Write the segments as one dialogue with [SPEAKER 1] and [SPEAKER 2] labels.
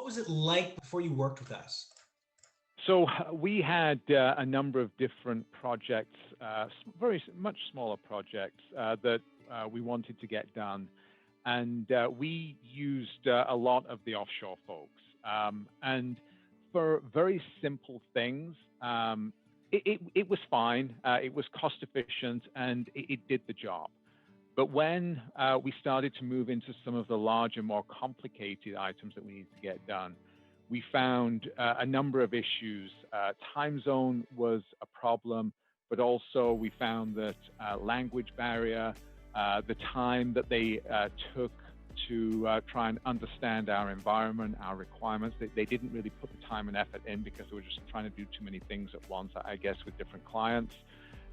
[SPEAKER 1] was it like before you worked with us?
[SPEAKER 2] So we had a number of different projects, very much smaller projects that we wanted to get done. And we used a lot of the offshore folks. And for very simple things, it was fine. It was cost efficient and it did the job. But when we started to move into some of the larger, more complicated items that we need to get done, we found a number of issues. Time zone was a problem, but also we found that language barrier, the time that they took to try and understand our environment, our requirements, they didn't really put the time and effort in because they were just trying to do too many things at once, I guess, with different clients.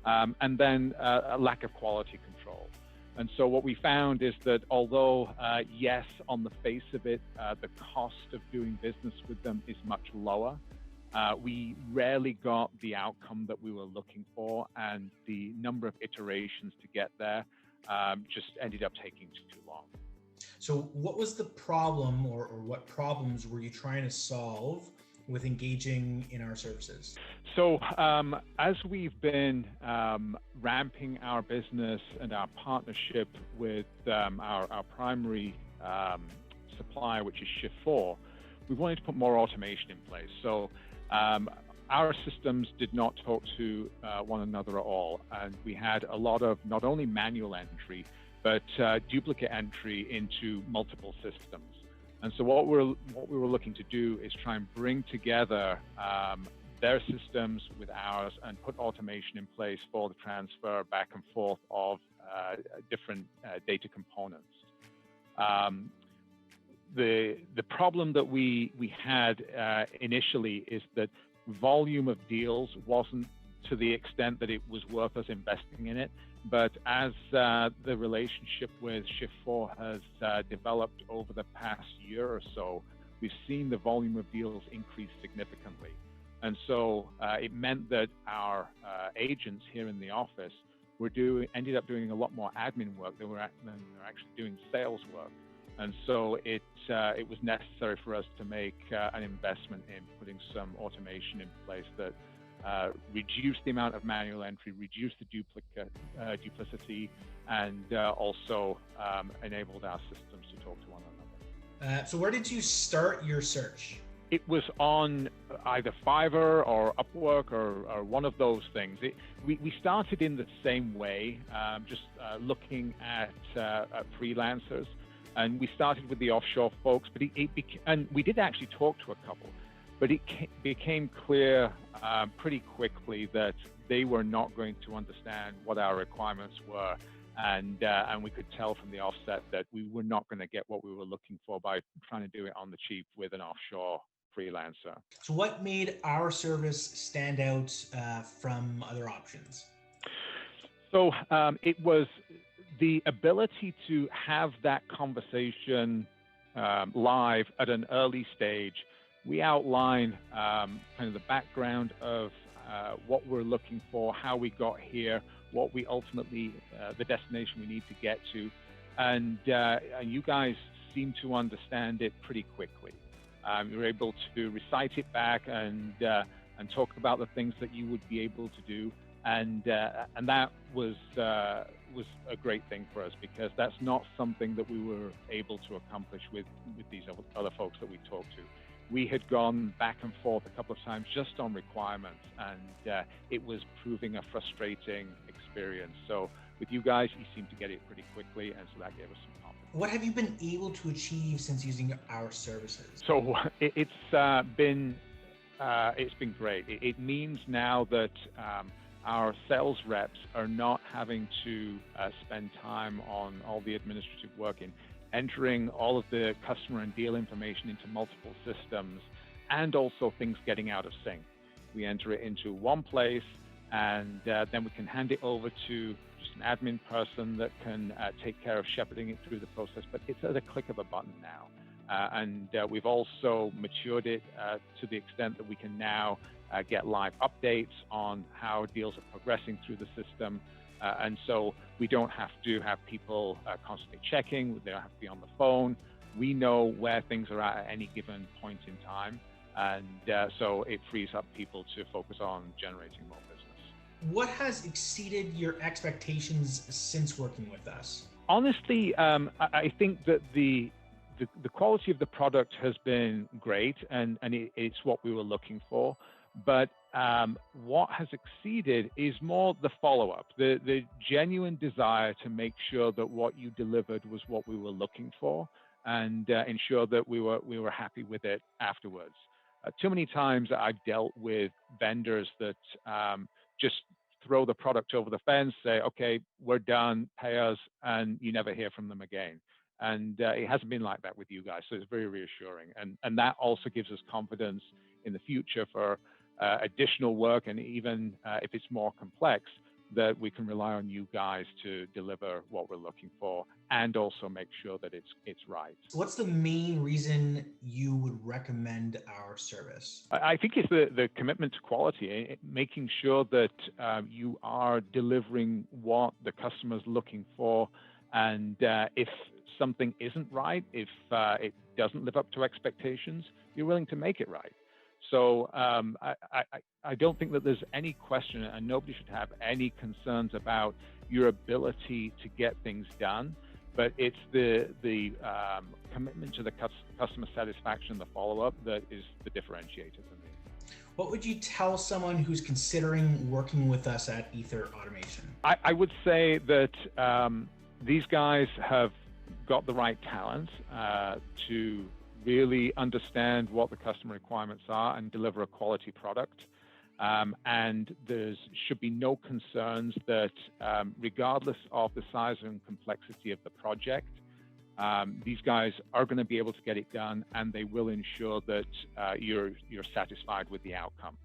[SPEAKER 2] And then a lack of quality control. And so what we found is that although, yes, on the face of it, the cost of doing business with them is much lower, we rarely got the outcome that we were looking for, and the number of iterations to get there just ended up taking too long.
[SPEAKER 1] So what was the problem, or what problems were you trying to solve with engaging in our services?
[SPEAKER 2] So as we've been ramping our business and our partnership with our primary supplier, which is Shift4, we wanted to put more automation in place. So our systems did not talk to one another at all. And we had a lot of not only manual entry, but duplicate entry into multiple systems. And so what we were looking to do is try and bring together their systems with ours and put automation in place for the transfer back and forth of different data components. The problem that we had initially is that volume of deals wasn't to the extent that it was worth us investing in it. But as the relationship with Shift4 has developed over the past year or so, we've seen the volume of deals increase significantly. And so it meant that our agents here in the office ended up doing a lot more admin work than they were actually doing sales work. And so it was necessary for us to make an investment in putting some automation in place that reduce the amount of manual entry, reduce the duplicity, and also enabled our systems to talk to one another.
[SPEAKER 1] So where did you start your search?
[SPEAKER 2] It was on either Fiverr or Upwork or one of those things. We started in the same way, just looking at freelancers. And we started with the offshore folks, but and we did actually talk to a couple. But it became clear pretty quickly that they were not going to understand what our requirements were. And we could tell from the offset that we were not going to get what we were looking for by trying to do it on the cheap with an offshore freelancer.
[SPEAKER 1] So what made our service stand out from other options?
[SPEAKER 2] So it was the ability to have that conversation live at an early stage. We outline kind of the background of what we're looking for, how we got here, what we ultimately, the destination we need to get to. And you guys seem to understand it pretty quickly. You're able to recite it back and talk about the things that you would be able to do. And that was a great thing for us, because that's not something that we were able to accomplish with these other folks that we talked to. We had gone back and forth a couple of times just on requirements, and it was proving a frustrating experience. So with you guys, you seem to get it pretty quickly, and so that gave us some confidence.
[SPEAKER 1] What have you been able to achieve since using our services?
[SPEAKER 2] So it's been great. It means now that our sales reps are not having to spend time on all the administrative work in entering all of the customer and deal information into multiple systems, and also things getting out of sync. We enter it into one place, and then we can hand it over to just an admin person that can take care of shepherding it through the process, but it's at a click of a button now. And we've also matured it to the extent that we can now get live updates on how deals are progressing through the system. And so we don't have to have people constantly checking, they don't have to be on the phone. We know where things are at any given point in time, and so it frees up people to focus on generating more business.
[SPEAKER 1] What has exceeded your expectations since working with us?
[SPEAKER 2] Honestly, I think that the quality of the product has been great, and it's what we were looking for. But what has exceeded is more the follow-up, the genuine desire to make sure that what you delivered was what we were looking for, and ensure that we were happy with it afterwards. Too many times I've dealt with vendors that just throw the product over the fence, say, okay, we're done, pay us, and you never hear from them again. And it hasn't been like that with you guys, so it's very reassuring. And that also gives us confidence in the future for additional work, and even if it's more complex, that we can rely on you guys to deliver what we're looking for, and also make sure that it's right.
[SPEAKER 1] What's the main reason you would recommend our service?
[SPEAKER 2] I think it's the commitment to quality, making sure that you are delivering what the customer's looking for, and if something isn't right, if it doesn't live up to expectations, you're willing to make it right. So I don't think that there's any question, and nobody should have any concerns about your ability to get things done. But it's the commitment to the customer satisfaction, the follow-up, that is the differentiator for me.
[SPEAKER 1] What would you tell someone who's considering working with us at Aether Automation?
[SPEAKER 2] I would say that these guys have got the right talent to really understand what the customer requirements are and deliver a quality product. And there should be no concerns that regardless of the size and complexity of the project, these guys are going to be able to get it done, and they will ensure that you're satisfied with the outcome.